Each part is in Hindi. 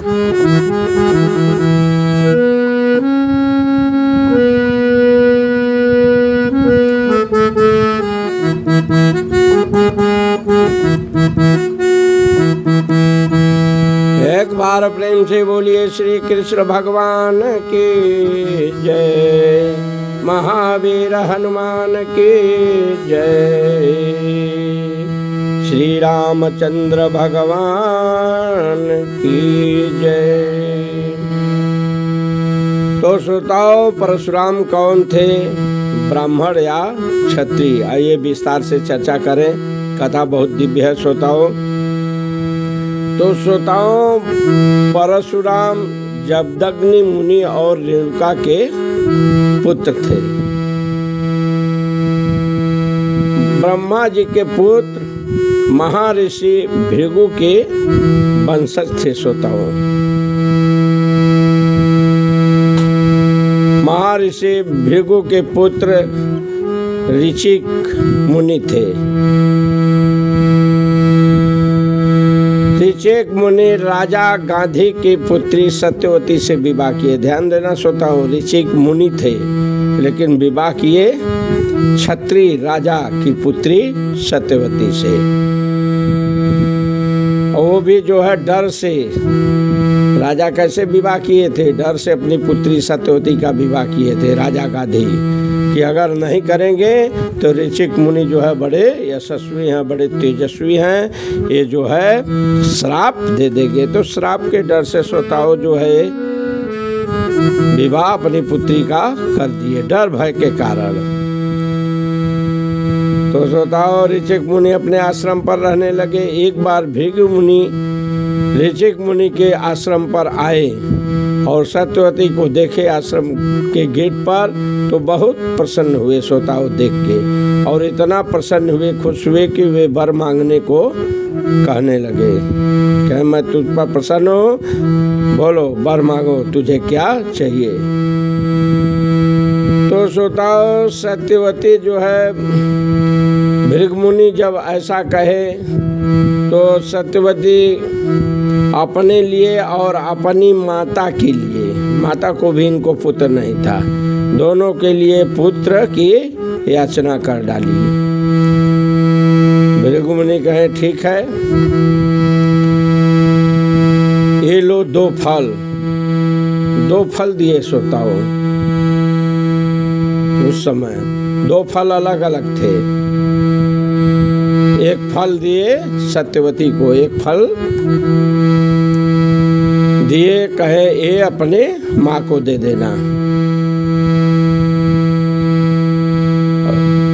एक बार प्रेम से बोलिए श्री कृष्ण भगवान की जय, महावीर हनुमान की जय, श्री रामचंद्र भगवान की जय। तो श्रोताओ, परशुराम कौन थे, ब्राह्मण या क्षत्रिय? आइए विस्तार से चर्चा करें, कथा बहुत दिव्य है श्रोताओं। तो श्रोताओं, परशुराम जमदग्नि मुनि और रेणुका के पुत्र थे। ब्रह्मा जी के पुत्र महर्षि भृगु के वंशज थे श्रोताओं। महर्षि भृगु के पुत्र ऋचिक मुनि थे। ऋचिक मुनि राजा गांधी की पुत्री सत्यवती से विवाह किए। ध्यान देना श्रोताओं, ऋचिक मुनि थे लेकिन विवाह किए क्षत्रिय राजा की पुत्री सत्यवती से। वो भी जो है डर से। राजा कैसे विवाह किए थे? डर से अपनी पुत्री सत्यवती का विवाह किए थे राजा गांधी, कि अगर नहीं करेंगे तो ऋचिक मुनि जो है बड़े यशस्वी हैं, बड़े तेजस्वी हैं, ये जो है श्राप दे देंगे। तो श्राप के डर से श्रोताओं जो है विवाह अपनी पुत्री का कर दिए, डर भय के कारण। तो श्रोताओं, ऋचिक मुनि अपने आश्रम पर रहने लगे। एक बार भृगु मुनि ऋचिक मुनि के आश्रम पर आए और सत्यवती को देखे आश्रम के गेट पर, तो बहुत प्रसन्न हुए श्रोताओं देख के, और इतना प्रसन्न हुए, खुश हुए कि वे वर मांगने को कहने लगे कि मैं तुझ पर प्रसन्न हूँ, बोलो वर मांगो, तुझे क्या चाहिए। तो श्रोताओं, सत्यवती जो है भृगु मुनि जब ऐसा कहे तो सत्यवती अपने लिए और अपनी माता के लिए, माता को भी इनको पुत्र नहीं था, दोनों के लिए पुत्र की याचना कर डाली। भृगु मुनि कहे ठीक है, ये लो दो फल दिए श्रोताओं। उस समय दो फल अलग अलग थे। एक फल दिए सत्यवती को, एक फल दिए, कहे ये अपने माँ को दे देना।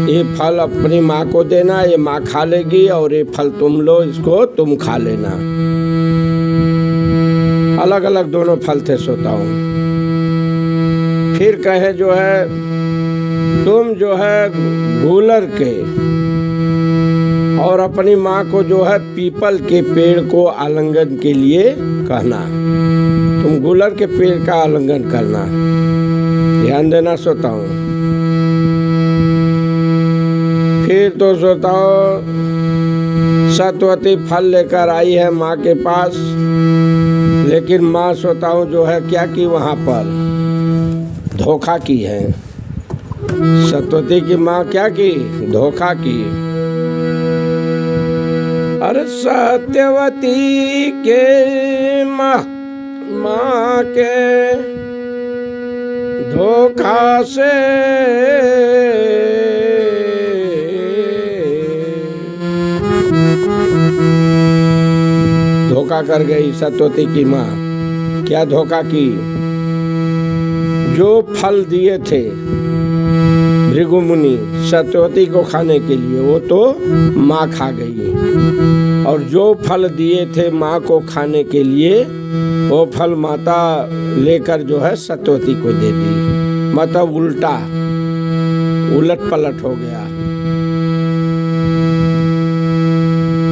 ये फल अपनी माँ को देना, ये माँ खा लेगी, और ये फल तुम लो, इसको तुम खा लेना। अलग अलग दोनों फल थे श्रोताओं। फिर कहे जो है तुम जो है गूलर के और अपनी माँ को जो है पीपल के पेड़ को आलिंगन के लिए कहना, तुम गूलर के पेड़ का आलिंगन करना। ध्यान देना श्रोताओं। फिर तो श्रोताओं, सत्यवती फल लेकर आई है माँ के पास, लेकिन माँ श्रोताओं जो है क्या की वहाँ पर धोखा की है। सत्यवती की माँ क्या की? धोखा की। अरे सत्यवती के माँ के धोखा से धोखा कर गई सत्यवती की माँ। क्या धोखा की? जो फल दिए थे भृगु मुनि सत्यवती को खाने के लिए, वो तो माँ खा गई, और जो फल दिए थे माँ को खाने के लिए, वो फल माता लेकर जो है सत्यवती को दे दी। मतलब उल्टा, उलट पलट हो गया।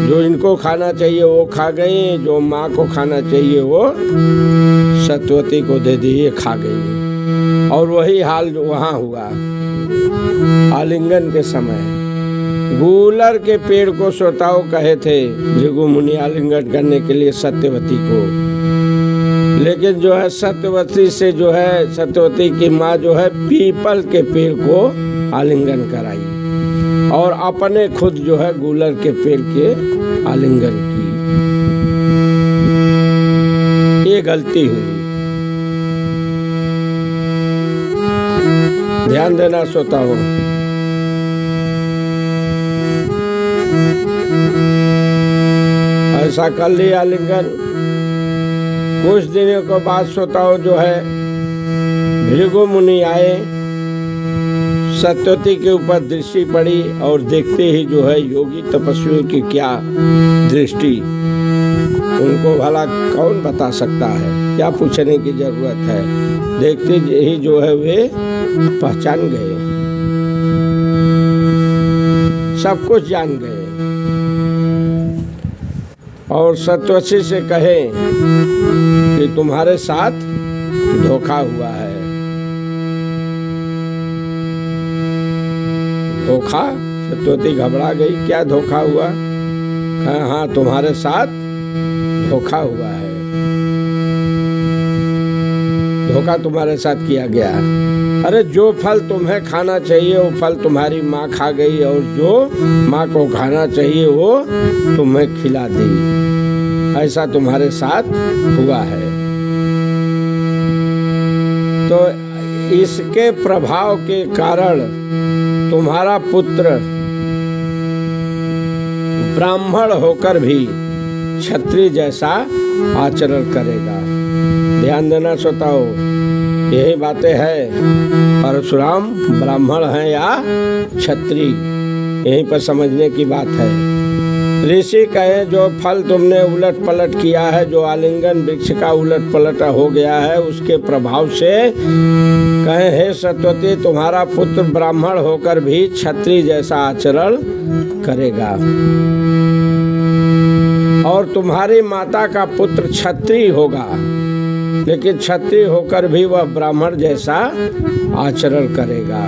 जो इनको खाना चाहिए वो खा गई, जो माँ को खाना चाहिए वो सत्यवती को दे दी, ये खा गई। और वही हाल जो वहाँ हुआ आलिंगन के समय। गूलर के पेड़ को श्रोताओं कहे थे भृगु मुनि आलिंगन करने के लिए सत्यवती को, लेकिन जो है सत्यवती से जो है सत्यवती की माँ जो है पीपल के पेड़ को आलिंगन कराई और अपने खुद जो है गूलर के पेड़ के आलिंगन की। ये गलती हुई, ध्यान देना श्रोताओं। ऐसा कर लिया आलिंगन। कुछ दिनों के बाद श्रोताओं जो है भृगु मुनि आए, सत्यवती के ऊपर दृष्टि पड़ी और देखते ही जो है योगी तपस्वियों की क्या दृष्टि, उनको भला कौन बता सकता है, क्या पूछने की जरूरत है। देखते ही जो है वे पहचान गए, सब कुछ जान गए और सत्यवती से कहे कि तुम्हारे साथ धोखा हुआ है। धोखा? सत्यवती घबरा गई, क्या धोखा हुआ? कहा हाँ तुम्हारे साथ धोखा हुआ है, धोखा तुम्हारे साथ किया गया। अरे जो फल तुम्हें खाना चाहिए वो फल तुम्हारी माँ खा गई और जो माँ को खाना चाहिए वो तुम्हें खिला दी, ऐसा तुम्हारे साथ हुआ है। तो इसके प्रभाव के कारण तुम्हारा पुत्र ब्राह्मण होकर भी क्षत्रिय जैसा आचरण करेगा। ध्यान देना श्रोताओं, यही बातें हैं। परशुराम ब्राह्मण हैं या क्षत्रिय, यहीं पर समझने की बात है। ऋषि कहे जो फल तुमने उलट पलट किया है, जो आलिंगन वृक्ष का उलट पलट हो गया है, उसके प्रभाव से कहे हे सत्यवती तुम्हारा पुत्र ब्राह्मण होकर भी क्षत्रिय जैसा आचरण करेगा और तुम्हारी माता का पुत्र क्षत्रिय होगा, लेकिन क्षत्रिय होकर भी वह ब्राह्मण जैसा आचरण करेगा।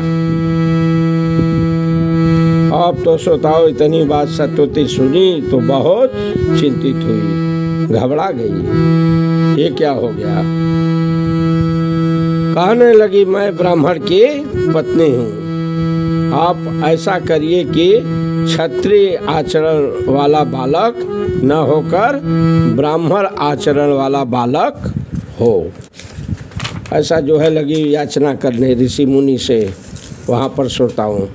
अब तो श्रोताओं इतनी बात सत्यवती सुनी तो बहुत चिंतित हुई, घबरा गई, ये क्या हो गया। कहने लगी मैं ब्राह्मण की पत्नी हूँ, आप ऐसा करिए कि क्षत्रिय आचरण वाला बालक न होकर ब्राह्मण आचरण वाला बालक हो। ऐसा जो है लगी याचना करने ऋषि मुनि से वहाँ पर श्रोताओं।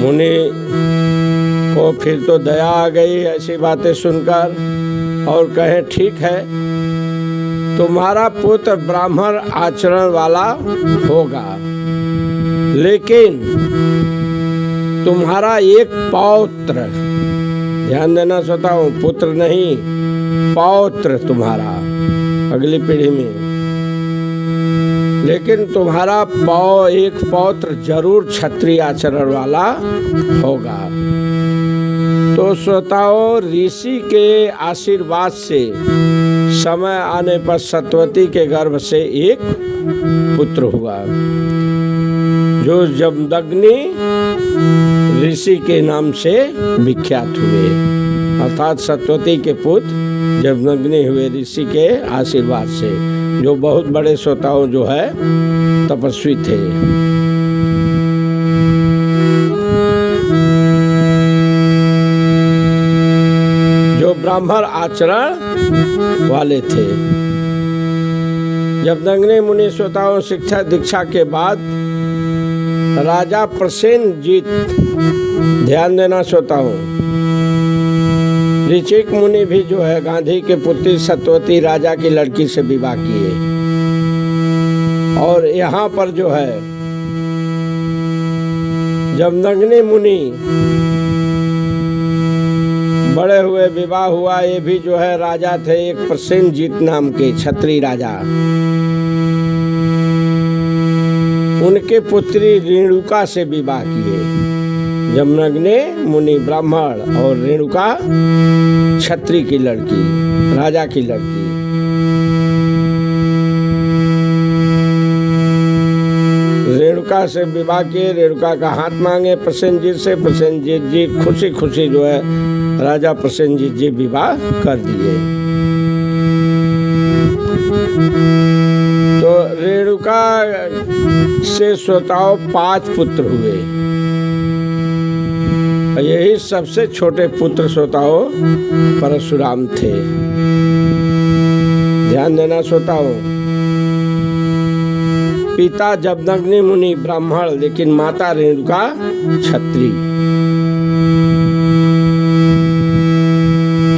मुनि को फिर तो दया आ गई ऐसी बातें सुनकर और कहे ठीक है तुम्हारा पुत्र ब्राह्मण आचरण वाला होगा, लेकिन तुम्हारा एक पौत्र, ध्यान देना श्रोताओं, पुत्र नहीं पौत्र तुम्हारा अगली पीढ़ी में, लेकिन तुम्हारा एक पौत्र जरूर क्षत्रिय आचरण वाला होगा। तो श्रोताओं ऋषि के आशीर्वाद से समय आने पर सत्यवती के गर्भ से एक पुत्र हुआ जो जमदग्नि ऋषि के नाम से विख्यात हुए, अर्थात सत्यवती के पुत्र जमदग्नि हुए ऋषि के आशीर्वाद से, जो बहुत बड़े श्रोताओं जो है तपस्वी थे। जो ब्राह्मण आचरण वाले थे। जमदग्नि मुनि श्रोताओं शिक्षा दीक्षा के बाद राजा प्रसेनजीत, ध्यान देना श्रोताओं, ऋषिक मुनि भी जो है गांधी के पुत्री सत्यवती राजा की लड़की से विवाह किए और यहाँ पर जो है जमदग्नि मुनि बड़े हुए, विवाह हुआ। ये भी जो है राजा थे एक प्रसेनजीत नाम के क्षत्रिय राजा, उनके पुत्री रेणुका से विवाह किए। जमदग्नि मुनि ब्राह्मण और रेणुका क्षत्रिय की लड़की, राजा की लड़की। रेणुका रेणुका से विवाह किए, रेणुका का हाथ मांगे प्रसेनजीत से, प्रसेनजीत जी खुशी खुशी जो है राजा प्रसेनजीत जी विवाह कर दिए। तो रेणुका से स्वतः 5 पुत्र हुए, यही सबसे छोटे पुत्र स्वतः परशुराम थे। ध्यान देना स्वतः। पिता जमदग्नि मुनि ब्राह्मण, लेकिन माता रेणुका क्षत्रिय।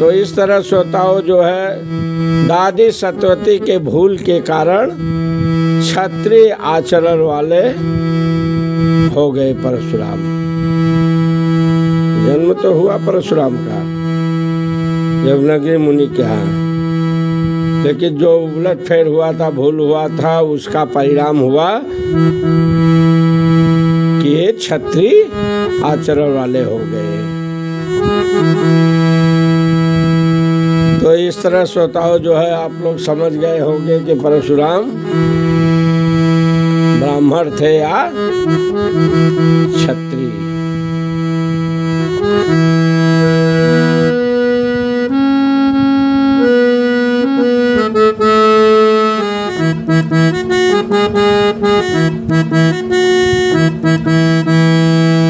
तो इस तरह स्वतः जो है दादी सत्यवती के भूल के कारण क्षत्रिय आचरण वाले हो गए परशुराम। जन्म तो हुआ परशुराम का जमदग्नि मुनि के यहाँ, लेकिन जो उलट फेर हुआ था, भूल हुआ था, उसका परिणाम हुआ कि ये क्षत्रिय आचरण वाले हो गए। तो इस तरह स्वतः जो है आप लोग समझ गए होंगे कि परशुराम ब्राह्मण थे या क्षत्रिय।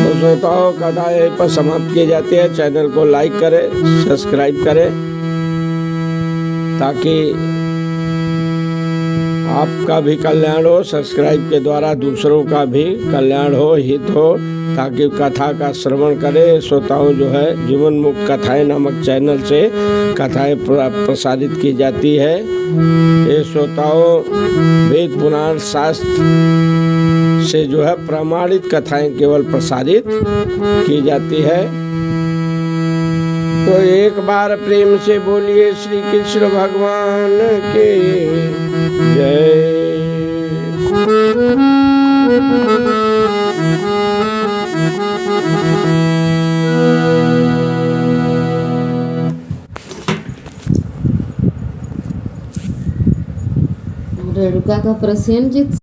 तो श्रोताओं कथा यहीं पर समाप्त की जाती है। चैनल को लाइक करें, सब्सक्राइब करें, ताकि आपका भी कल्याण हो, सब्सक्राइब के द्वारा दूसरों का भी कल्याण हो, हित हो, ताकि कथा का श्रवण करें। श्रोताओं जो है जीवन मुक्त कथाएं नामक चैनल से कथाएं प्रसारित की जाती है। ये श्रोताओं वेद पुराण शास्त्र से जो है प्रमाणित कथाएं केवल प्रसारित की जाती है। तो एक बार प्रेम से बोलिए श्री कृष्ण भगवान के जय। रेणुका का प्रसेनजीत